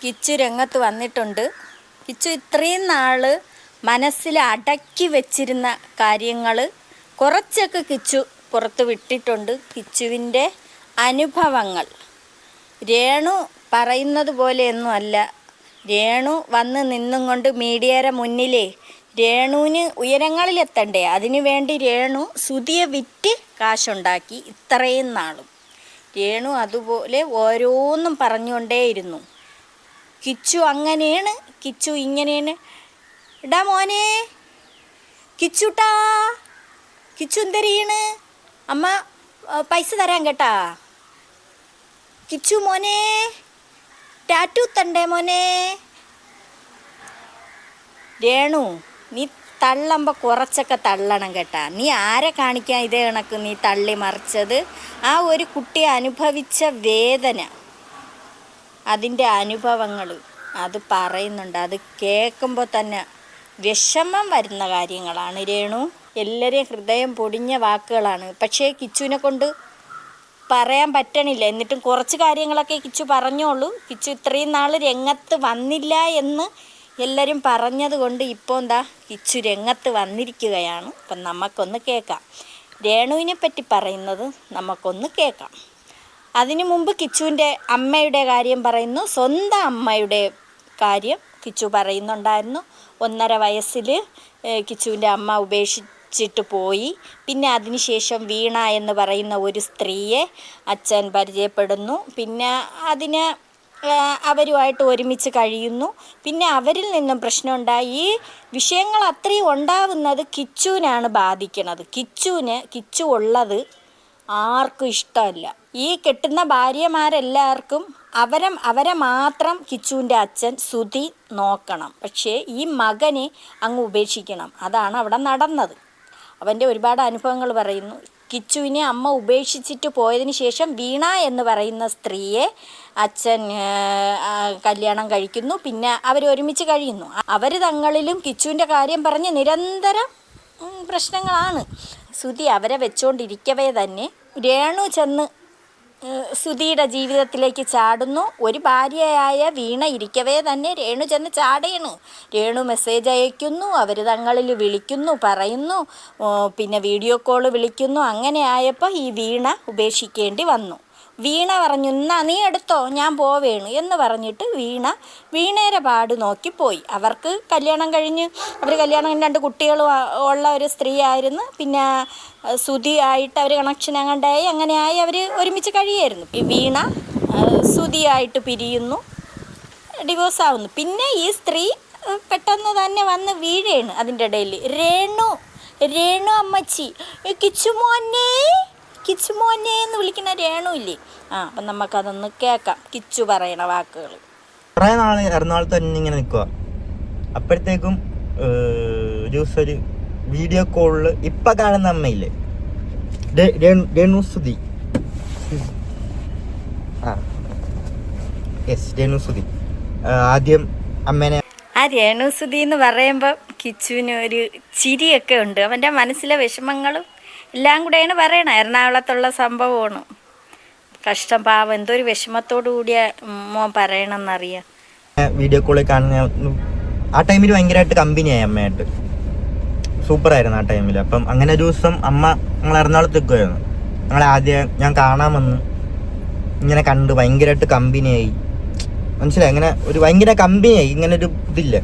കിച്ചു രംഗത്ത് വന്നിട്ടുണ്ട്. കിച്ചു ഇത്രയും നാൾ മനസ്സിൽ അടക്കി വെച്ചിരുന്ന കാര്യങ്ങൾ കുറച്ചൊക്കെ കിച്ചു പുറത്ത് വിട്ടിട്ടുണ്ട്. കിച്ചുവിൻ്റെ അനുഭവങ്ങൾ രേണു പറയുന്നത് പോലെയൊന്നും അല്ല. രേണു വന്ന് നിന്നും കൊണ്ട് മീഡിയയുടെ മുന്നിലേ രേണുവിന് ഉയരങ്ങളിലെത്തണ്ടേ, അതിനു വേണ്ടി രേണു സുതിയെ വിറ്റ് കാശുണ്ടാക്കി ഇത്രയും നാളും. രേണു അതുപോലെ ഓരോന്നും പറഞ്ഞുകൊണ്ടേയിരുന്നു. കിച്ചു അങ്ങനെയാണ്, കിച്ചു ഇങ്ങനെയാണ്. എടാ മോനെ കിച്ചുട്ടാ, കിച്ചു എന്തരീണ്, അമ്മ പൈസ തരാൻ കേട്ടാ. കിച്ചു മോനെ ടാറ്റു തണ്ടേ മോനെ. രേണു നീ തള്ളുമ്പോൾ കുറച്ചൊക്കെ തള്ളണം കേട്ടാ. നീ ആരെ കാണിക്കാൻ ഇതേ കണക്ക് നീ തള്ളി മറിച്ചത്? ആ ഒരു കുട്ടി അനുഭവിച്ച വേദന, അതിൻ്റെ അനുഭവങ്ങൾ അത് പറയുന്നുണ്ട്. അത് കേൾക്കുമ്പോൾ തന്നെ വിഷമം വരുന്ന കാര്യങ്ങളാണ് രേണു. എല്ലാവരെയും ഹൃദയം പൊടിഞ്ഞ വാക്കുകളാണ്. പക്ഷേ കിച്ചുവിനെ കൊണ്ട് പറയാൻ പറ്റണില്ല. എന്നിട്ടും കുറച്ച് കാര്യങ്ങളൊക്കെ കിച്ചു പറഞ്ഞോളൂ. കിച്ചു ഇത്രയും നാൾ രംഗത്ത് വന്നില്ല എന്ന് എല്ലാവരും പറഞ്ഞത് കൊണ്ട് ഇപ്പോൾ എന്താ കിച്ചു രംഗത്ത് വന്നിരിക്കുകയാണ്. അപ്പം നമുക്കൊന്ന് കേൾക്കാം. രേണുവിനെ പറ്റി പറയുന്നത് നമുക്കൊന്ന് കേൾക്കാം. അതിനു മുമ്പ് കിച്ചുവിൻ്റെ അമ്മയുടെ കാര്യം പറയുന്നു. സ്വന്തം അമ്മയുടെ കാര്യം കിച്ചു പറയുന്നുണ്ടായിരുന്നു. 1.5 വയസ്സിൽ കിച്ചുവിൻ്റെ അമ്മ ഉപേക്ഷിച്ചിട്ട് പോയി. പിന്നെ അതിനുശേഷം വീണ എന്ന് പറയുന്ന ഒരു സ്ത്രീയെ അച്ഛൻ പരിചയപ്പെടുന്നു. പിന്നെ അവരുമായിട്ട് ഒരുമിച്ച് കഴിയുന്നു. പിന്നെ അവരിൽ നിന്നും പ്രശ്നമുണ്ടായി. ഈ വിഷയങ്ങൾ അത്രയും ഉണ്ടാവുന്നത് കിച്ചുവിനാണ് ബാധിക്കുന്നത്. കിച്ചു ഉള്ളത് ആർക്കും ഇഷ്ടമല്ല. ഈ കെട്ടുന്ന ഭാര്യമാരെല്ലാവർക്കും അവരെ മാത്രം കിച്ചുവിൻ്റെ അച്ഛൻ സുധി നോക്കണം. പക്ഷേ ഈ മകനെ അങ്ങ് ഉപേക്ഷിക്കണം. അതാണ് അവിടെ നടന്നത്. അവൻ്റെ ഒരുപാട് അനുഭവങ്ങൾ പറയുന്നു. കിച്ചുവിനെ അമ്മ ഉപേക്ഷിച്ചിട്ട് പോയതിന് ശേഷം വീണ എന്ന് പറയുന്ന സ്ത്രീയെ അച്ഛൻ കല്യാണം കഴിക്കുന്നു. പിന്നെ അവർ ഒരുമിച്ച് കഴിയുന്നു. അവർ തങ്ങളിലും കിച്ചുവിൻ്റെ കാര്യം പറഞ്ഞ് നിരന്തരം പ്രശ്നങ്ങളാണ്. സുധി അവരെ വെച്ചുകൊണ്ടിരിക്കവേ തന്നെ രേണു ചെന്ന് സുധിയുടെ ജീവിതത്തിലേക്ക് ചാടുന്നു. ഒരു ഭാര്യയായ വീണ ഇരിക്കവേ തന്നെ രേണു ചെന്ന് ചാടേണു. രേണു മെസ്സേജ് അയക്കുന്നു, അവർ തങ്ങളിൽ വിളിക്കുന്നു, പറയുന്നു, പിന്നെ വീഡിയോ കോൾ വിളിക്കുന്നു. അങ്ങനെ ആയപ്പോൾ ഈ വീണ ഉപേക്ഷിക്കേണ്ടി വന്നു. വീണ പറഞ്ഞു, എന്നാ നീ എടുത്തോ, ഞാൻ പോവേണു എന്ന് പറഞ്ഞിട്ട് വീണേരെ പാട് നോക്കിപ്പോയി. അവർക്ക് കല്യാണം കഴിഞ്ഞ് അവർ കല്യാണം 2 കുട്ടികളും ഉള്ള ഒരു സ്ത്രീ ആയിരുന്നു. പിന്നെ സുധി ആയിട്ട് അവർ കണക്ഷൻ അങ്ങണ്ടായി. അങ്ങനെയായി അവർ ഒരുമിച്ച് കഴിയായിരുന്നു. ഈ വീണ സുധിയായിട്ട് പിരിയുന്നു, ഡിവോഴ്സ് ആവുന്നു. പിന്നെ ഈ സ്ത്രീ പെട്ടെന്ന് തന്നെ വന്ന് വീഴേണ്. അതിൻ്റെ ഇടയിൽ രേണു അമ്മച്ചി കിച്ചു മോനെ എന്ന് വിളിക്കുന്ന രേണു ഇല്ലേ? അപ്പം നമുക്കതൊന്ന് കേൾക്കാം. കിച്ചു പറയണ വാക്കുകൾ. കുറേ നാൾ എറണാകുളത്ത് തന്നെ ഇങ്ങനെ നിൽക്കുക. അപ്പോഴത്തേക്കും ഒരു ദിവസം ഒരു വീഡിയോ കോളിൽ ഇപ്പം കാണുന്ന അമ്മയില്ലേ, രേണു സുധി, രേണു സുധി ആദ്യം അമ്മേനെ. ആ രേണു സുധി എന്ന് പറയുമ്പോൾ കിച്ചുവിന് ഒരു ചിരിയൊക്കെ ഉണ്ട്. അവൻ്റെ മനസ്സിലെ വിഷമങ്ങളും എല്ലാം കൂടെയാണ് പറയണത്. എറണാകുളത്തുള്ള സംഭവമാണ്. കഷ്ടം, പാവം, എന്തൊരു വിഷമത്തോടു കൂടിയ മോൻ പറയണമെന്നറിയാം. വീഡിയോ കോളിൽ കാണുന്ന ആ ടൈമിൽ ഭയങ്കരമായിട്ട് കമ്പനിയായി അമ്മയായിട്ട്. സൂപ്പറായിരുന്നു ആ ടൈമിൽ. അപ്പം അങ്ങനെ ഒരു ദിവസം അമ്മ ഞങ്ങൾ എറണാകുളത്ത് നിൽക്കുമായിരുന്നു. ഞാൻ കാണാമെന്ന് ഇങ്ങനെ കണ്ട് ഭയങ്കരമായിട്ട് കമ്പനിയായി. മനസ്സിലായി? അങ്ങനെ ഒരു ഭയങ്കര കമ്പനിയായി. ഇങ്ങനെ ഒരു ഇതില്ല,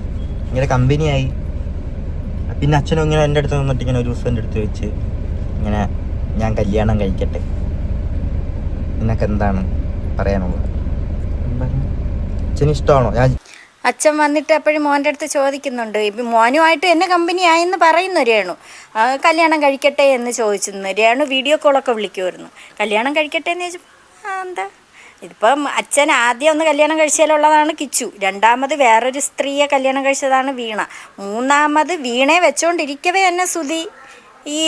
ഇങ്ങനെ കമ്പനിയായി. പിന്നെ അച്ഛനും ഇങ്ങനെ എൻ്റെ അടുത്ത് വന്നിട്ട് ഇങ്ങനെ ഒരു ദിവസം എൻ്റെ അടുത്ത് വെച്ച് ഇങ്ങനെ, ഞാൻ കല്യാണം കഴിക്കട്ടെ, നിനക്ക് എന്താണ് പറയാനുള്ളത്? അച്ഛന് ഇഷ്ടമാണോ? അച്ഛൻ വന്നിട്ട് എപ്പോഴും മോൻ്റെ അടുത്ത് ചോദിക്കുന്നുണ്ട്. ഇപ്പം മോനുമായിട്ട് എന്നെ കമ്പനി ആയെന്ന് പറയുന്നു രേണു. കല്യാണം കഴിക്കട്ടെ എന്ന് ചോദിച്ചിരുന്നു. രേണു വീഡിയോ കോളൊക്കെ വിളിക്കുമായിരുന്നു. കല്യാണം കഴിക്കട്ടെ എന്ന് ചോദിച്ചപ്പോൾ എന്താ ഇതിപ്പം അച്ഛൻ ആദ്യം ഒന്ന് കല്യാണം കഴിച്ചാലുള്ളതാണ് കിച്ചു. 2ാമത് വേറൊരു സ്ത്രീയെ കല്യാണം കഴിച്ചതാണ് വീണ. 3ാമത് വീണയെ വെച്ചുകൊണ്ടിരിക്കവേ തന്നെ സുധി ഈ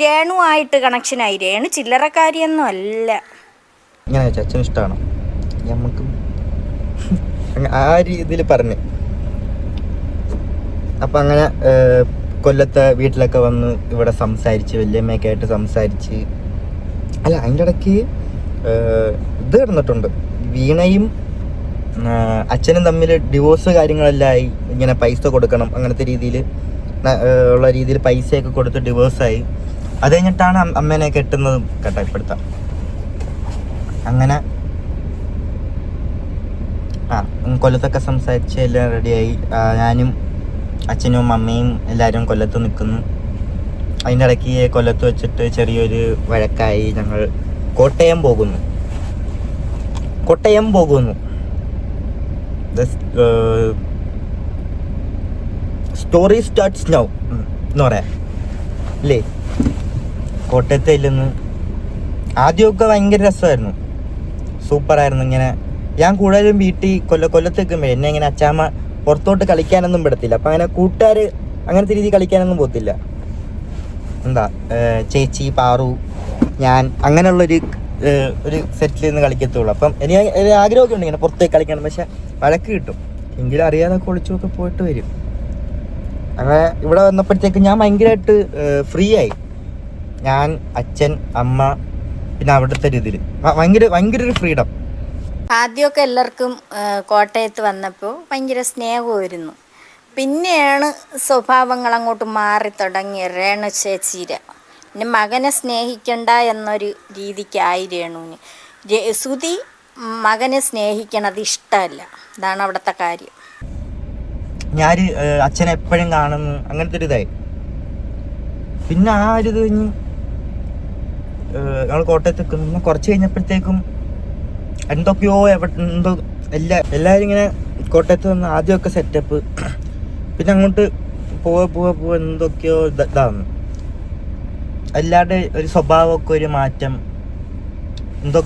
രേണുവായിട്ട് കണക്ഷനായി. രേണു ചില്ലറക്കാരിയൊന്നും അല്ല. ഇങ്ങനെ അച്ഛന് ഇഷ്ടമാണോ? നമുക്ക് ആ രീതിയിൽ പറഞ്ഞു. അപ്പം അങ്ങനെ കൊല്ലത്തെ വീട്ടിലൊക്കെ വന്ന് ഇവിടെ സംസാരിച്ച്, വല്യമ്മയൊക്കെ ആയിട്ട് സംസാരിച്ച്. അല്ല, അതിൻ്റെ ഇടയ്ക്ക് ഇത് കിടന്നിട്ടുണ്ട്. വീണയും അച്ഛനും തമ്മിൽ ഡിവോഴ്സ് കാര്യങ്ങളെല്ലാം ആയി. ഇങ്ങനെ പൈസ കൊടുക്കണം അങ്ങനത്തെ രീതിയിൽ ഉള്ള രീതിയിൽ പൈസയൊക്കെ കൊടുത്ത് ഡിവോഴ്സായി. അത് കഴിഞ്ഞിട്ടാണ് അമ്മേനെ കെട്ടുന്നതും കേട്ടോ ഇപ്പോഴത്തെ. അങ്ങനെ കൊല്ലത്തൊക്കെ സംസാരിച്ച് എല്ലാം റെഡിയായി. ഞാനും അച്ഛനും അമ്മയും എല്ലാവരും കൊല്ലത്ത് നിൽക്കുന്നു. അതിൻ്റെ ഇടയ്ക്ക് കൊല്ലത്ത് വെച്ചിട്ട് ചെറിയൊരു വഴക്കായി. ഞങ്ങൾ കോട്ടയം പോകുന്നു. സ്റ്റോറി സ്റ്റാർട്ട്സ് നൗ എന്ന് പറയാം അല്ലേ. കോട്ടയത്ത് ചെല്ലുന്നു. ആദ്യമൊക്കെ ഭയങ്കര രസമായിരുന്നു, സൂപ്പറായിരുന്നു. ഇങ്ങനെ ഞാൻ കൂടുതലും വീട്ടിൽ കൊല്ലത്ത് നിൽക്കുമ്പോൾ എന്നെ ഇങ്ങനെ അച്ചാമ്മ പുറത്തോട്ട് കളിക്കാനൊന്നും വിടത്തില്ല. അപ്പം അങ്ങനെ കൂട്ടുകാർ അങ്ങനത്തെ രീതിയിൽ കളിക്കാനൊന്നും പോകത്തില്ല. ചേച്ചി, പാറു, ഞാൻ അങ്ങനെയുള്ളൊരു സെറ്റിൽ നിന്ന് കളിക്കത്തുള്ളൂ. അപ്പം എനിക്ക് ആഗ്രഹമൊക്കെ ഉണ്ട് ഇങ്ങനെ പുറത്തേക്ക് കളിക്കണം. പക്ഷെ വഴക്ക് കിട്ടും. എങ്കിലും അറിയാതെ ഒളിച്ചൊക്കെ പോയിട്ട് വരും. അങ്ങനെ ഇവിടെ വന്നപ്പോഴത്തേക്ക് ഞാൻ ഭയങ്കരമായിട്ട് ഫ്രീ ആയി. ഞാൻ, അച്ഛൻ, അമ്മ, പിന്നെ അവിടുത്തെ രീതിയിൽ ഭയങ്കര ഒരു ഫ്രീഡം. ആദ്യമൊക്കെ എല്ലാവർക്കും കോട്ടയത്ത് വന്നപ്പോൾ ഭയങ്കര സ്നേഹമായിരുന്നു. പിന്നെയാണ് സ്വഭാവങ്ങൾ അങ്ങോട്ട് മാറി തുടങ്ങി. രേണു ചേച്ചീര പിന്നെ മകനെ സ്നേഹിക്കണ്ട എന്നൊരു രീതിക്കായി രേണുവിന്. സുധി മകനെ സ്നേഹിക്കണത് ഇഷ്ടമല്ല. ഇതാണ് അവിടുത്തെ കാര്യം. ഞാൻ അച്ഛനെ എപ്പോഴും കാണുന്നു അങ്ങനത്തെ ഒരു ഇതായി. പിന്നെ ആ ഒരു ഇത് കഴിഞ്ഞ് ഞങ്ങൾ കോട്ടയത്ത് നിൽക്കുന്നു. പിന്നെ കുറച്ച് കഴിഞ്ഞപ്പോഴത്തേക്കും എന്തൊക്കെയോ എല്ലാവരും ഇങ്ങനെ കോട്ടയത്ത് വന്ന് ആദ്യമൊക്കെ സെറ്റപ്പ്. പിന്നെ അങ്ങോട്ട് പോവാ എന്തൊക്കെയോ ഇതാകുന്നു. എല്ലാവരുടെ ഒരു സ്വഭാവമൊക്കെ ഒരു മാറ്റം. എന്തോ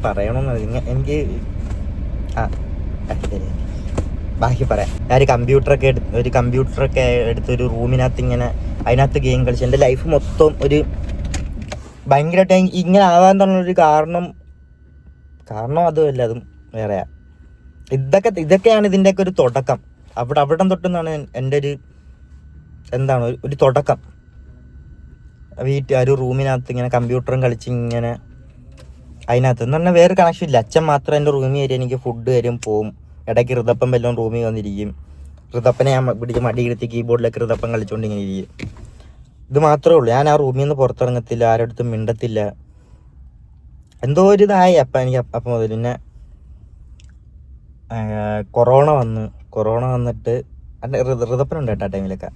പറയണമെന്ന് എനിക്ക് ബാക്കി പറയാം. ഞാൻ ഒരു കമ്പ്യൂട്ടറൊക്കെ എടുത്തൊരു റൂമിനകത്ത് ഇങ്ങനെ അതിനകത്ത് ഗെയിം കളിച്ച് എൻ്റെ ലൈഫ് മൊത്തം ഒരു ഭയങ്കരമായിട്ട് ഇങ്ങനെ ആവാൻ തന്നൊരു കാരണം അതുമല്ല, അതും വേറെയാ. ഇതൊക്കെയാണ് ഇതിൻ്റെയൊക്കെ ഒരു തുടക്കം. അവിടെ തൊട്ടെന്നാണ് എൻ്റെ ഒരു തുടക്കം. ഒരു റൂമിനകത്ത് ഇങ്ങനെ കമ്പ്യൂട്ടറും കളിച്ച് ഇങ്ങനെ അതിനകത്ത് എന്ന് പറഞ്ഞാൽ വേറെ കണക്ഷൻ ഇല്ല. അച്ഛൻ മാത്രം എൻ്റെ റൂമിൽ വരും, എനിക്ക് ഫുഡ് തരും, പോവും. ഇടയ്ക്ക് ഋതപ്പം വല്ലതും റൂമിൽ വന്നിരിക്കും. ഋതപ്പനെ ഞാൻ പിടിച്ച് മടിയിരുത്തി കീബോർഡിലൊക്കെ ഋതപ്പം കളിച്ചുകൊണ്ട് ഇങ്ങനെ ഇരിക്കും. ഇത് മാത്രമേ ഉള്ളൂ. ഞാൻ ആ റൂമിൽ നിന്ന് പുറത്തിറങ്ങത്തില്ല, ആരുടെ അടുത്തും മിണ്ടത്തില്ല. എന്തോ ഒരു ഇതായി അപ്പം മുതൽ. പിന്നെ കൊറോണ വന്നിട്ട് ഋതപ്പനുണ്ട് കേട്ടോ ആ ടൈമിലൊക്കെ.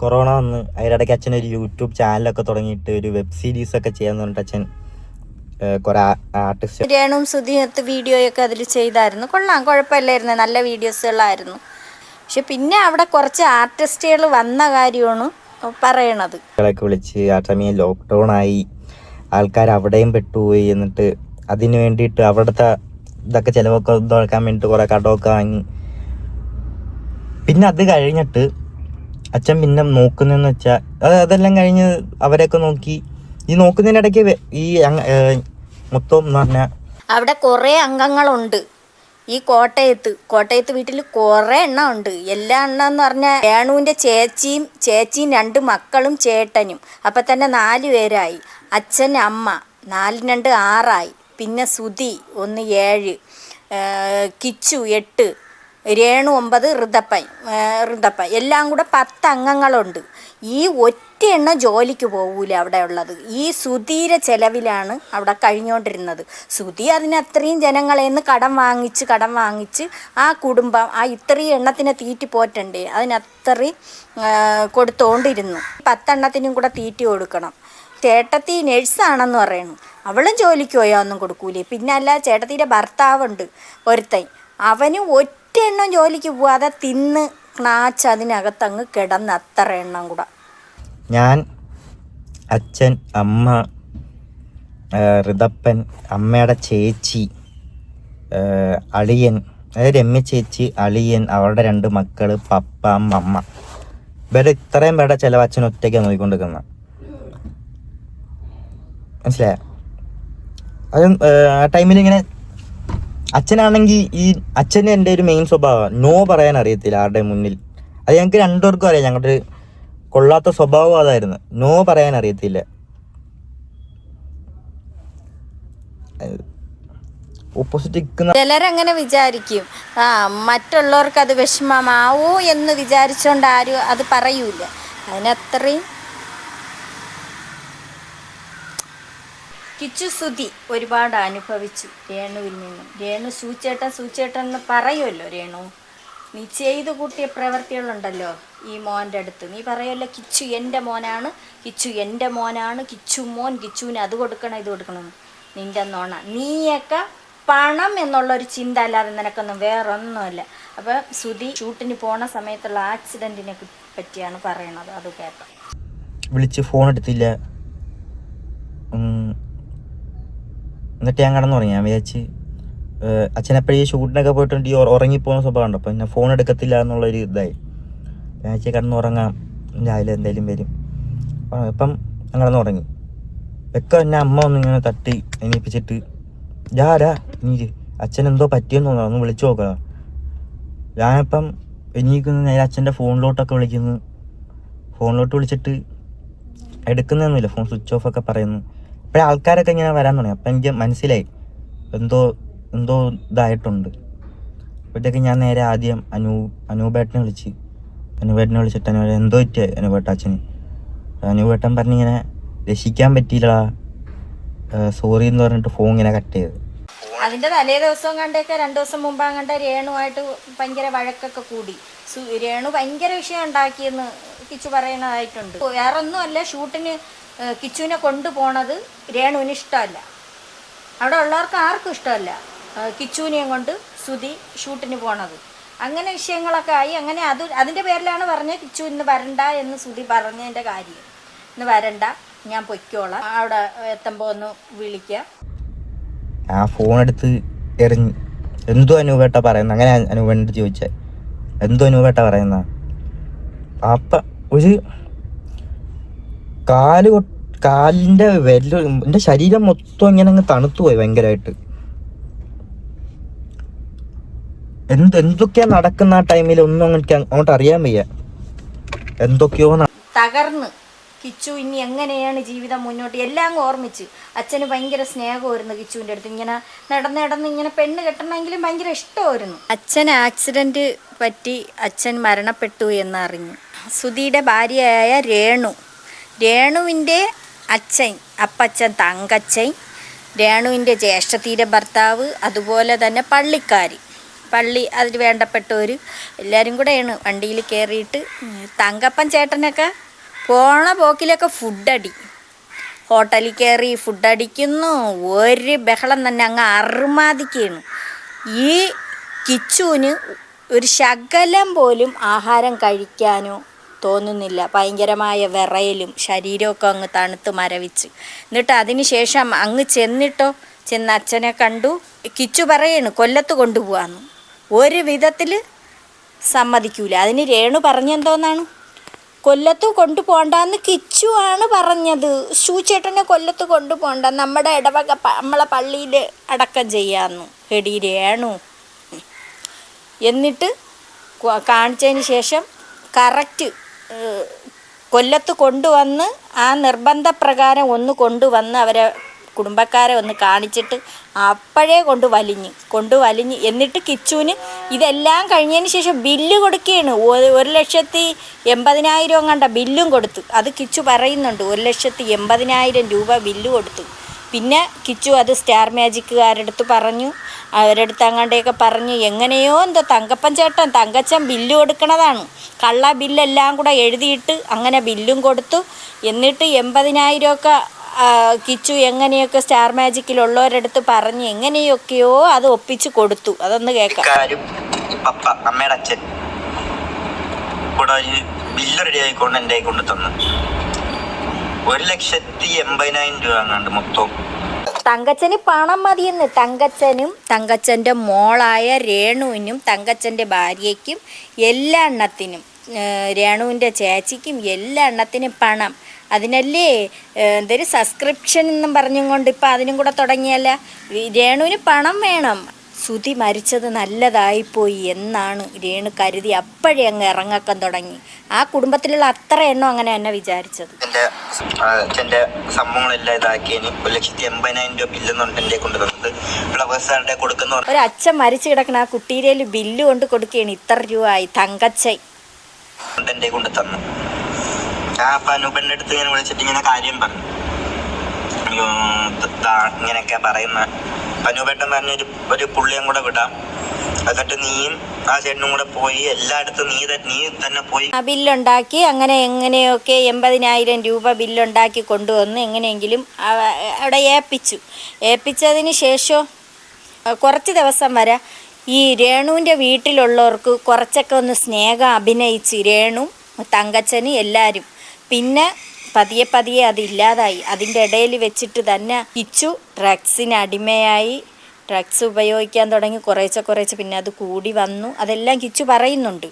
കൊറോണ വന്ന് അതിനിടയ്ക്ക് അച്ഛനൊരു യൂട്യൂബ് ചാനലൊക്കെ തുടങ്ങിയിട്ട് ഒരു വെബ് സീരീസൊക്കെ ചെയ്യാന്ന് പറഞ്ഞിട്ട് അച്ഛൻ കുറെ ആർട്ടിസ്റ്റ് രേണുവും സുധിയത്ത് വീഡിയോയൊക്കെ അതിൽ ചെയ്തായിരുന്നു. കുഴപ്പമില്ലായിരുന്നു, നല്ല വീഡിയോസുകളായിരുന്നു. പക്ഷെ പിന്നെ അവിടെ കുറച്ച് ആർട്ടിസ്റ്റുകൾ വന്ന കാര്യമാണ് പറയണത്. വിളിച്ച് ആ സമയം ലോക്ക്ഡൗൺ ആയി, ആൾക്കാർ അവിടെയും പെട്ടുപോയി. എന്നിട്ട് അതിന് വേണ്ടിയിട്ട് അവിടുത്തെ ഇതൊക്കെ ചിലവൊക്കെ ഇതാക്കാൻ വേണ്ടിയിട്ട് കുറെ കടമൊക്കെ വാങ്ങി. പിന്നെ അത് കഴിഞ്ഞിട്ട് അച്ഛൻ പിന്നെ നോക്കുന്നതെന്ന് വെച്ചാൽ അതെല്ലാം കഴിഞ്ഞ് അവരെയൊക്കെ നോക്കി. ഈ നോക്കുന്നതിനിടയ്ക്ക് ഈ മൊത്തം എന്ന് പറഞ്ഞാൽ അവിടെ കുറേ അംഗങ്ങളുണ്ട്. ഈ കോട്ടയത്ത് വീട്ടിൽ കുറേ എണ്ണം ഉണ്ട്. എല്ലാ എണ്ണം എന്ന് പറഞ്ഞാൽ രേണുവിൻ്റെ ചേച്ചിയും 2 മക്കളും ചേട്ടനും. അപ്പം തന്നെ 4 പേരായി. അച്ഛൻ, അമ്മ 4 2 6 പിന്നെ സുധി 1 7, കിച്ചു 8, രേണു 9, ഋതപ്പൻ എല്ലാം കൂടെ 10 അംഗങ്ങളുണ്ട്. ഈ ഒറ്റ എണ്ണം ജോലിക്ക് പോകൂല അവിടെ ഉള്ളത്. ഈ സുധീര ചെലവിലാണ് അവിടെ കഴിഞ്ഞുകൊണ്ടിരുന്നത്. സുധി അതിനത്രയും ജനങ്ങളെ നിന്ന് കടം വാങ്ങിച്ച് ആ കുടുംബം ഇത്രയും എണ്ണത്തിനെ തീറ്റി പോറ്റണ്ടേ, അതിനത്രയും കൊടുത്തോണ്ടിരുന്നു. 10 എണ്ണത്തിനും കൂടെ തീറ്റി കൊടുക്കണം. ചേട്ടത്തി നഴ്സാണെന്ന് പറയുന്നു. അവളും ജോലിക്ക് പോയാൽ ഒന്നും കൊടുക്കൂലേ. പിന്നെ അല്ല, ചേട്ടത്തിയുടെ ഭർത്താവുണ്ട് ഒരുത്തൻ, അവനും ഒറ്റ എണ്ണം ജോലിക്ക് പോവാതെ തിന്ന് ക്ലാച്ച് അതിനകത്തങ്ങ് കിടന്ന് അത്ര എണ്ണം കൂടെ. ഞാൻ, അച്ഛൻ, അമ്മ, ഋതപ്പൻ, അമ്മയുടെ ചേച്ചി, അളിയൻ, അതായത് രമ്യ ചേച്ചി, അളിയൻ, അവരുടെ 2 മക്കള്, പപ്പ, അമ്മ, ഇത്രയും പേരുടെ ചിലവ് അച്ഛൻ ഒറ്റയ്ക്കാണ് നോക്കിക്കൊണ്ടിരിക്കുന്നത്. മനസ്സിലായ? അത് ആ ടൈമിൽ ഇങ്ങനെ അച്ഛനാണെങ്കിൽ അച്ഛന് എൻ്റെ ഒരു മെയിൻ സ്വഭാവം നോ പറയാൻ അറിയത്തില്ല ആരുടെ മുന്നിൽ. അത് ഞങ്ങൾക്ക് 2 പേർക്കും അറിയാം. ഞങ്ങളുടെ കൊള്ളാത്ത സ്വഭാവം അതായിരുന്നു, നോ പറയാൻ അറിയത്തില്ല. ഓപ്പോസിറ്റ് നിൽക്കുന്ന ചിലരങ്ങനെ വിചാരിക്കും, മറ്റുള്ളവർക്ക് അത് വിഷമമാവോ എന്ന് വിചാരിച്ചുകൊണ്ട് ആരും അത് പറയൂല. അതിനത്രയും കിച്ചു സുധി ഒരുപാട് അനുഭവിച്ചു രേണുവിൽ നിന്നും. രേണു സൂച്ചേട്ടൻ എന്ന് പറയുമല്ലോ. രേണു, നീ ചെയ്തു കൂട്ടിയ പ്രവൃത്തികളുണ്ടല്ലോ ഈ മോൻ്റെ അടുത്ത്. നീ പറയുമല്ലോ കിച്ചു എൻ്റെ മോനാണ്, കിച്ചു എൻ്റെ മോനാണ്, കിച്ചു മോൻ, കിച്ചുവിന് അത് കൊടുക്കണം ഇത് കൊടുക്കണം. നിൻ്റെ നോണ. നീയൊക്കെ പണം എന്നുള്ളൊരു ചിന്ത അല്ലാതെ നിനക്കൊന്നും വേറൊന്നുമില്ല. അപ്പം സുധി ഷൂട്ടിന് പോണ സമയത്തുള്ള ആക്സിഡൻറ്റിനെ പറ്റിയാണ് പറയണത്. അത് കേട്ടോ. വിളിച്ച് ഫോൺ എടുത്തില്ല. എന്നിട്ട് ഞാൻ കിടന്നുറങ്ങി. ഞാൻ വിചാരിച്ച് അച്ഛനെപ്പോഴും ഈ ഷൂട്ടിനൊക്കെ പോയിട്ടുണ്ട് ഉറങ്ങിപ്പോകുന്ന സ്വഭാവമുണ്ട്. അപ്പം പിന്നെ ഫോൺ എടുക്കത്തില്ല എന്നുള്ളൊരു ഇതായി. ഞാൻ വെച്ചാൽ കിടന്നുറങ്ങാം, രാവിലെ എന്തായാലും വരും. അപ്പം ഞാൻ കിടന്നുറങ്ങി. എന്നെ അമ്മ ഒന്നിങ്ങനെ തട്ടി എണീപ്പിച്ചിട്ട് ഞാരാ നീ അച്ഛനെന്തോ പറ്റിയെന്ന് തോന്നുന്നു, ഒന്ന് വിളിച്ചു നോക്കാം. ഞാനിപ്പം എണീക്കുന്നു, നേരെ അച്ഛൻ്റെ ഫോണിലോട്ടൊക്കെ വിളിക്കുന്നു. ഫോണിലോട്ട് വിളിച്ചിട്ട് എടുക്കുന്നൊന്നുമില്ല, ഫോൺ സ്വിച്ച് ഓഫ് ഒക്കെ പറയുന്നു. ഇപ്പോഴും ആൾക്കാരൊക്കെ ഇങ്ങനെ വരാൻ തുടങ്ങി. അപ്പം എനിക്ക് മനസ്സിലായി എന്തോ ഇതായിട്ടുണ്ട്. അപ്പോഴത്തേക്ക് ഞാൻ നേരെ ആദ്യം അനൂപേട്ടനെ വിളിച്ചിട്ട് എന്തോ പറ്റിയ അനൂപേട്ട അച്ഛന്. അനൂപേട്ടൻ പറഞ്ഞിങ്ങനെ രക്ഷിക്കാൻ പറ്റിയില്ല, സോറി എന്ന് പറഞ്ഞിട്ട് ഫോൺ ഇങ്ങനെ കട്ട് ചെയ്ത്. അതിൻ്റെ തലേ ദിവസവും കണ്ടേക്കെ 2 ദിവസം മുമ്പാ കണ്ട രേണുവായിട്ട് ഭയങ്കര വഴക്കൊക്കെ കൂടി. രേണു ഭയങ്കര വിഷയം ഉണ്ടാക്കിയെന്ന് കിച്ചു പറയണതായിട്ടുണ്ട്. വേറൊന്നുമല്ല, ഷൂട്ടിന് കിച്ചുവിനെ കൊണ്ടുപോണത് രേണുവിന് ഇഷ്ടമല്ല. അവിടെ ഉള്ളവർക്ക് ആർക്കും ഇഷ്ടമല്ല കിച്ചുവിനെയും കൊണ്ട് സുധി ഷൂട്ടിന് പോണത്. അങ്ങനെ വിഷയങ്ങളൊക്കെ ആയി. അങ്ങനെ അതിൻ്റെ പേരിലാണ് പറഞ്ഞത് കിച്ചു ഇന്ന് വരണ്ട എന്ന് സുധി പറഞ്ഞതിൻ്റെ കാര്യം. ഇന്ന് വരണ്ട, ഞാൻ പൊയ്ക്കോളാം, അവിടെ എത്തുമ്പോൾ ഒന്ന് വിളിക്കാം. ആ ഫോൺ എടുത്ത് എറിഞ്ഞ് എന്തോ അനൂപേട്ട പറയുന്ന. അങ്ങനെ അനൂപേട്ട ചോദിച്ചാൽ എന്തോ അനൂപേട്ട പറയുന്ന. അപ്പം ഒരു കാലിൻ്റെ എൻ്റെ ശരീരം മൊത്തം ഇങ്ങനെ അങ്ങ് തണുത്തുപോയി ഭയങ്കരമായിട്ട്. എന്തൊക്കെയാ നടക്കുന്ന ആ ടൈമിൽ ഒന്നും അങ്ങോട്ട് അറിയാൻ വയ്യ. എന്തൊക്കെയോ തകർന്ന് കിച്ചു ഇനി എങ്ങനെയാണ് ജീവിതം മുന്നോട്ട് എല്ലാം ഓർമ്മിച്ച്. അച്ഛന് ഭയങ്കര സ്നേഹമായിരുന്നു കിച്ചുവിൻ്റെ അടുത്ത്. ഇങ്ങനെ നടന്ന് ഇങ്ങനെ പെണ്ണ് കെട്ടണമെങ്കിലും ഭയങ്കര ഇഷ്ടമായിരുന്നു. അച്ഛൻ ആക്സിഡൻറ്റ് പറ്റി അച്ഛൻ മരണപ്പെട്ടു എന്നറിഞ്ഞു. സുധിയുടെ ഭാര്യയായ രേണുവിൻ്റെ അപ്പച്ചൻ തങ്കച്ചൻ, രേണുവിൻ്റെ ജ്യേഷ്ഠത്തിയുടെ ഭർത്താവ്, അതുപോലെ തന്നെ പള്ളി അതിൽ വേണ്ടപ്പെട്ടവർ എല്ലാവരും കൂടെയാണ് വണ്ടിയിൽ കയറിയിട്ട്. തങ്കപ്പൻ ചേട്ടനൊക്കെ പോണ പോക്കിലൊക്കെ ഫുഡടി, ഹോട്ടലിൽ കയറി ഫുഡടിക്കുന്നു. ഒരു ബഹളം തന്നെ, അങ്ങ് അറുമാദിക്കുകയാണ്. ഈ കിച്ചുവിന് ഒരു ശകലം പോലും ആഹാരം കഴിക്കാനോ തോന്നുന്നില്ല. ഭയങ്കരമായ വിറയലും ശരീരമൊക്കെ അങ്ങ് തണുത്ത് മരവിച്ച്. എന്നിട്ട് അതിന് ശേഷം അങ്ങ് ചെന്ന് അച്ഛനെ കണ്ടു. കിച്ചു പറയാണ് കൊല്ലത്ത് കൊണ്ടുപോകാമെന്ന്. ഒരു വിധത്തിൽ സമ്മതിക്കൂല. അതിന് രേണു പറഞ്ഞെന്തോന്നാണ്, കൊല്ലത്ത് കൊണ്ടുപോകണ്ടെന്ന് കിച്ചു ആണ് പറഞ്ഞത്. സൂചേട്ടനെ കൊല്ലത്ത് കൊണ്ടുപോകണ്ട, നമ്മുടെ ഇടവക നമ്മളെ പള്ളിയിൽ അടക്കം ചെയ്യാമെന്ന്. എടി രേണു. എന്നിട്ട് കാണിച്ചതിന് ശേഷം കറക്റ്റ് കൊല്ലത്ത് കൊണ്ടുവന്ന് ആ നിർബന്ധപ്രകാരം ഒന്ന് കൊണ്ടുവന്ന് അവരെ കുടുംബക്കാരെ ഒന്ന് കാണിച്ചിട്ട് അപ്പോഴേ കൊണ്ടുവലിഞ്ഞ് എന്നിട്ട് കിച്ചുവിന് ഇതെല്ലാം കഴിഞ്ഞതിന് ശേഷം ബില്ല് കൊടുക്കുകയാണ്. 1,80,000 കണ്ട ബില്ലും കൊടുത്തു. അത് കിച്ചു പറയുന്നുണ്ട്, 1,80,000 രൂപ ബില്ല് കൊടുത്തു. പിന്നെ കിച്ചു അത് സ്റ്റാർ മാജിക്കുകാരടുത്ത് പറഞ്ഞു, അവരടുത്ത് അങ്ങോട്ടേക്ക് പറഞ്ഞ് എങ്ങനെയോ എന്തോ തങ്കച്ചൻ ബില്ല് കൊടുക്കണതാണ്. കള്ള ബില്ലെല്ലാം കൂടെ എഴുതിയിട്ട് അങ്ങനെ ബില്ലും കൊടുത്തു. എന്നിട്ട് 80,000 കിച്ചു എങ്ങനെയൊക്കെ സ്റ്റാർ മാജിക്കിലുള്ളവരടുത്ത് പറഞ്ഞ് എങ്ങനെയൊക്കെയോ അത് ഒപ്പിച്ച് കൊടുത്തു. അതൊന്ന് കേൾക്കാം. അമ്മയുടെ അച്ഛൻ കൂടെ ഒരു ബില്ല് റെഡി ആയിക്കൊണ്ട് എൻ്റെ കൊണ്ട് തന്നു. 1,80,000 രൂപ അങ്ങാണ്ട് മൊത്തം. തങ്കച്ചന് പണം മതിയെന്ന്. തങ്കച്ചൻ്റെ മോളായ രേണുവിനും തങ്കച്ചൻ്റെ ഭാര്യയ്ക്കും എല്ലാ എണ്ണത്തിനും, രേണുവിൻ്റെ ചേച്ചിക്കും എല്ലാ എണ്ണത്തിനും പണം. അതിനല്ലേ എന്തൊരു സബ്സ്ക്രിപ്ഷൻ എന്നും പറഞ്ഞും കൊണ്ട് ഇപ്പം അതിനും കൂടെ തുടങ്ങിയല്ല. രേണുവിന് പണം വേണം. സുധി മരിച്ചത് നല്ലതായിപ്പോയി എന്നാണ് രേണു കരുതി അപ്പോഴേ അങ്ങ് ഇറങ്ങക്കം തുടങ്ങി. ആ കുടുംബത്തിലുള്ള അത്ര എണ്ണം അങ്ങനെ തന്നെ വിചാരിച്ചത്. എൻ്റെ അച്ഛൻ്റെ സംഭവങ്ങളെല്ലാം ഇതാക്കിയതിന് 1,80,000 രൂപ ബില്ലെന്നുണ്ട് എൻ്റെ കൊണ്ട് തന്നത്. ഫ്ലവേഴ്സാരുടെ കൊടുക്കുന്ന ഒരു അച്ഛൻ മരിച്ചു കിടക്കണ ആ കുട്ടീരയിൽ ബില്ല് കൊണ്ട് കൊടുക്കുകയാണ്. ഇത്ര രൂപ ആയി തങ്കച്ചൈ എൻ്റെ കൊണ്ട് തന്നു. ആ അപ്പം അനൂപൻ്റെ അടുത്ത് ഇങ്ങനെ വിളിച്ചിട്ട് ഇങ്ങനെ കാര്യം പറഞ്ഞു. ഇങ്ങനെയൊക്കെ പറയുന്ന അനൂപേട്ടൻ പറഞ്ഞൊരു ഒരു പുള്ളിയും കൂടെ വിടാം, എന്നിട്ട് നീയും ആ ചേട്ടനും കൂടെ പോയി എല്ലായിടത്തും നീ തന്നെ പോയി ആ ബില്ലുണ്ടാക്കി അങ്ങനെ എങ്ങനെയൊക്കെ 80,000 രൂപ ബില്ലുണ്ടാക്കി കൊണ്ടുവന്ന് എങ്ങനെയെങ്കിലും അവിടെ ഏൽപ്പിച്ചതിന് ശേഷം കുറച്ച് ദിവസം വരെ ഈ രേണുവിൻ്റെ വീട്ടിലുള്ളവർക്ക് കുറച്ചൊക്കെ ഒന്ന് സ്നേഹം അഭിനയിച്ച് രേണു തങ്കച്ചന് എല്ലാവരും. പിന്നെ പതിയെ അതില്ലാതായി. അതിൻ്റെ ഇടയിൽ വെച്ചിട്ട് തന്നെ കിച്ചു ഡ്രഗ്സിന് അടിമയായി, ഡ്രഗ്സ് ഉപയോഗിക്കാൻ തുടങ്ങി. കുറേശ്ശെ പിന്നെ അത് കൂടി വന്നു. അതെല്ലാം കിച്ചു പറയുന്നുണ്ട്.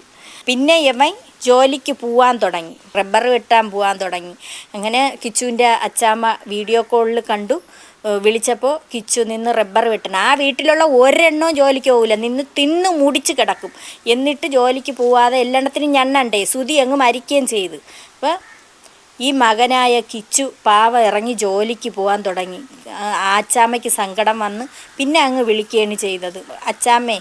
പിന്നെ യവൻ ജോലിക്ക് പോവാൻ തുടങ്ങി, റബ്ബർ വെട്ടാൻ പോവാൻ തുടങ്ങി. അങ്ങനെ കിച്ചുവിൻ്റെ അച്ചാമ്മ വീഡിയോ കോളിൽ കണ്ടു. വിളിച്ചപ്പോൾ കിച്ചു നിന്ന് റബ്ബർ വെട്ടണം. ആ വീട്ടിലുള്ള ഒരെണ്ണവും ജോലിക്ക് പോകില്ല, തിന്ന് മുടിച്ച് കിടക്കും. എന്നിട്ട് ജോലിക്ക് പോവാതെ എല്ലാത്തിനും ഞണ്ണണ്ടേ. സുധി അങ്ങ് മരിക്കുകയും ചെയ്ത്. അപ്പോൾ ഈ മകനായ കിച്ചു പാവ ഇറങ്ങി ജോലിക്ക് പോകാൻ തുടങ്ങി. അച്ചാമ്മയ്ക്ക് സങ്കടം വന്ന് പിന്നെ അങ്ങ് വിളിക്കുകയാണ് ചെയ്തത്. അച്ചാമ്മേ,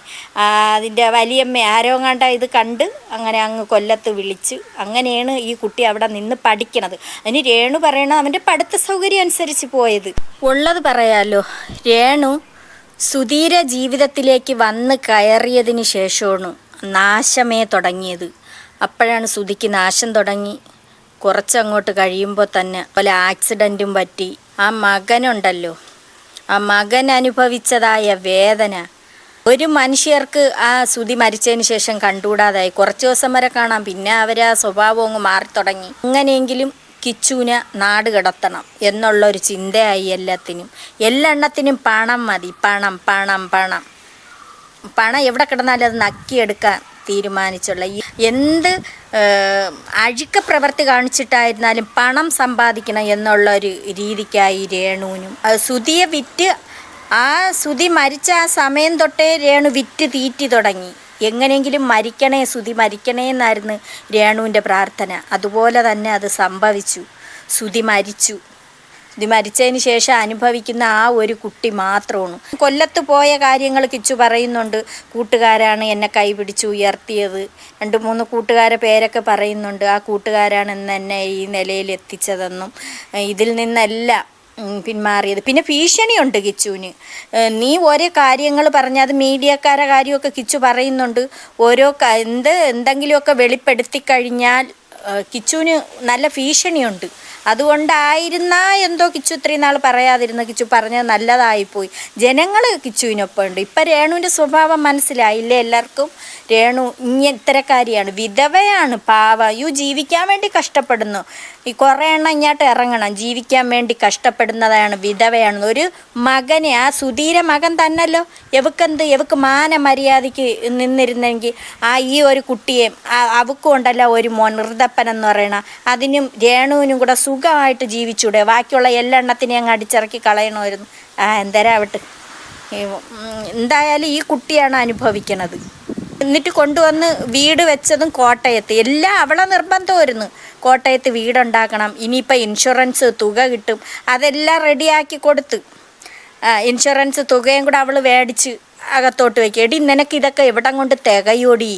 അതിൻ്റെ വലിയമ്മ ആരോങ്ങാണ്ട ഇത് കണ്ട് അങ്ങനെ അങ്ങ് കൊല്ലത്ത് വിളിച്ച്. അങ്ങനെയാണ് ഈ കുട്ടി അവിടെ നിന്ന് പഠിക്കണത്. അതിന് രേണു പറയണത് അവൻ്റെ പഠിത്ത സൗകര്യം അനുസരിച്ച് പോയത്. ഉള്ളത് പറയാലോ, രേണു സുധീര ജീവിതത്തിലേക്ക് വന്ന് കയറിയതിന് ശേഷമാണ് നാശമേ തുടങ്ങിയത്. അപ്പോഴാണ് സുധിക്ക് നാശം തുടങ്ങി. കുറച്ചങ്ങോട്ട് കഴിയുമ്പോൾ തന്നെ പല ആക്സിഡൻറ്റും പറ്റി. ആ മകനുണ്ടല്ലോ, ആ മകൻ അനുഭവിച്ചതായ വേദന ഒരു മനുഷ്യർക്ക് ആ സുധി മരിച്ചതിന് ശേഷം കണ്ടുകൂടാതായി. കുറച്ച് ദിവസം വരെ കാണാം, പിന്നെ അവർ ആ സ്വഭാവം അങ്ങ് മാറി തുടങ്ങി. എങ്ങനെയെങ്കിലും കിച്ചുവിനെ നാട് കടത്തണം എന്നുള്ളൊരു ചിന്തയായി എല്ലാത്തിനും. എല്ലെണ്ണത്തിനും പണം മതി. പണം എവിടെ കിടന്നാലും അത് നക്കിയെടുക്കാൻ തീരുമാനിച്ചുള്ള എന്ത് അഴുക്ക പ്രവൃത്തി കാണിച്ചിട്ടായിരുന്നാലും പണം സമ്പാദിക്കണം എന്നുള്ളൊരു രീതിക്കായി രേണുവിനും. സുധിയെ വിറ്റ് ആ സുധി മരിച്ച ആ സമയം തൊട്ടേ രേണു വിറ്റ് തീറ്റി തുടങ്ങി. എങ്ങനെയെങ്കിലും മരിക്കണേ, സുധി മരിക്കണേ എന്നായിരുന്നു രേണുവിൻ്റെ പ്രാർത്ഥന. അതുപോലെ തന്നെ അത് സംഭവിച്ചു. സുധി മരിച്ചതിന് ശേഷം അനുഭവിക്കുന്ന ആ ഒരു കുട്ടി മാത്രമാണ്. കൊല്ലത്ത് പോയ കാര്യങ്ങൾ കിച്ചു പറയുന്നുണ്ട്. കൂട്ടുകാരാണ് എന്നെ കൈപിടിച്ച് ഉയർത്തിയത്. 2-3 കൂട്ടുകാരെ പേരൊക്കെ പറയുന്നുണ്ട്. ആ കൂട്ടുകാരാണ് എന്നെ ഈ നിലയിൽ എത്തിച്ചതെന്നും ഇതിൽ നിന്നെല്ലാം പിന്മാറിയത്. പിന്നെ ഭീഷണിയുണ്ട് കിച്ചുവിന്. നീ ഓരോ കാര്യങ്ങൾ പറഞ്ഞാൽ അത് മീഡിയക്കാരെ കാര്യമൊക്കെ കിച്ചു പറയുന്നുണ്ട്. എന്തെങ്കിലുമൊക്കെ വെളിപ്പെടുത്തി കഴിഞ്ഞാൽ കിച്ചുവിന് നല്ല ഭീഷണിയുണ്ട്. അതുകൊണ്ടായിരുന്നാ എന്തോ കിച്ചു ഇത്രയും നാൾ പറയാതിരുന്ന. കിച്ചു പറഞ്ഞത് നല്ലതായിപ്പോയി. ജനങ്ങൾ കിച്ചുവിനൊപ്പം ഉണ്ട്. ഇപ്പം രേണുവിൻ്റെ സ്വഭാവം മനസ്സിലായില്ലേ എല്ലാവർക്കും. രേണു ഇത്തരക്കാരിയാണ്, വിധവയാണ്, പാവ. ജീവിക്കാൻ വേണ്ടി കഷ്ടപ്പെടുന്നു. ഈ കുറേ എണ്ണം ഇങ്ങോട്ട് ഇറങ്ങണം. ജീവിക്കാൻ വേണ്ടി കഷ്ടപ്പെടുന്നതാണ്, വിധവയാണ്. ഒരു മകനെ, ആ സുധീര മകൻ തന്നല്ലോ. എവക്ക് മാനമര്യാദയ്ക്ക് നിന്നിരുന്നെങ്കിൽ ഈ ഒരു കുട്ടിയെ അവക്കും ഉണ്ടല്ലോ ഒരു മോൻ ഋതപ്പൻ എന്ന് പറയണ, അതിനും രേണുവിനും കൂടെ സുഖമായിട്ട് ജീവിച്ചൂടെ? ബാക്കിയുള്ള എല്ലെണ്ണത്തിനെ അങ്ങ് അടിച്ചിറക്കി കളയണമായിരുന്നു. എന്തരാവട്ടെ. എന്തായാലും ഈ കുട്ടിയാണ് അനുഭവിക്കണത്. എന്നിട്ട് കൊണ്ടുവന്ന് വീട് വെച്ചതും കോട്ടയത്ത്. എല്ലാം അവളെ നിർബന്ധമായിരുന്നു. കോട്ടയത്ത് വീടുണ്ടാക്കണം, ഇനിയിപ്പോൾ ഇൻഷുറൻസ് തുക കിട്ടും, അതെല്ലാം റെഡിയാക്കി കൊടുത്ത്. ഇൻഷുറൻസ് തുകയും കൂടെ അവൾ മേടിച്ച് അകത്തോട്ട് വയ്ക്കും. എടി നിനക്കിതൊക്കെ എവിടം കൊണ്ട് തികയോടി?